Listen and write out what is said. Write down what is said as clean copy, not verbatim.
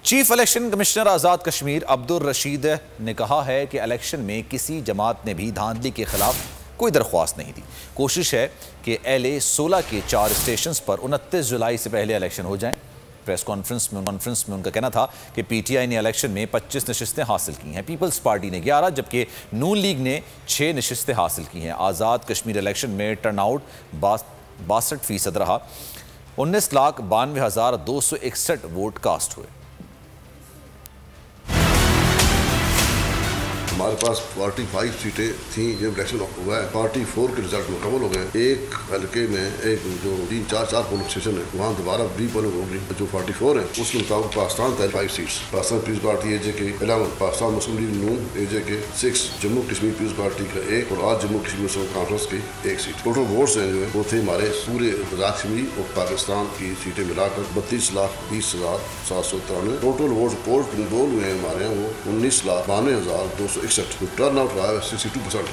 Chief election commissioner Azad Kashmir Abdul Rashid ने कहा है कि इलेक्शन में किसी जमात ने भी धांधली के खिलाफ कोई दरख्वास्त नहीं दी। कोशिश है कि LA 16 के 4 स्टेशन पर 29 जुलाई से पहले इलेक्शन हो जाएं। प्रेस कॉन्फ्रेंस में उनका कहना था कि PTI ने इलेक्शन में 25 नशिस्तें हासिल की हैं, पीपल्स पार्टी ने 11 जबकि नून लीग ने 6 नशिस्तें हासिल की हैं। आज़ाद कश्मीर इलेक्शन में टर्नआउट 62% रहा। 19,92,261 वोट कास्ट हुए। हमारे पास 45 सीटें थी जब इलेक्शन हुआ है। 44 के रिजल्ट मुकम्मल हो गए। एक हल्के में एक जो 3-4 पोलिंग स्टेशन है वहाँ दोबारा पोलिंग होगी। जो 44 है उसके मुताबिक पाकिस्तान था 5 seats, Pakistan Peoples Party AJ के 11, Pakistan Muslim League Noon AJ के 6, जम्मू कश्मीर पीपल्स पार्टी का 1 और आज जम्मू कश्मीर मुस्लिम कॉन्फ्रेंस की 1 सीट। टोटल वोट्स हैं जो है वो थे हमारे पूरे आज़ाद कश्मीर और पाकिस्तान की सीटें मिलाकर 32,20,793। टोटल वोट पोल हुए हैं हमारे यहाँ वो 19,92,261। टर्न आउट रहा है 62% रहा है।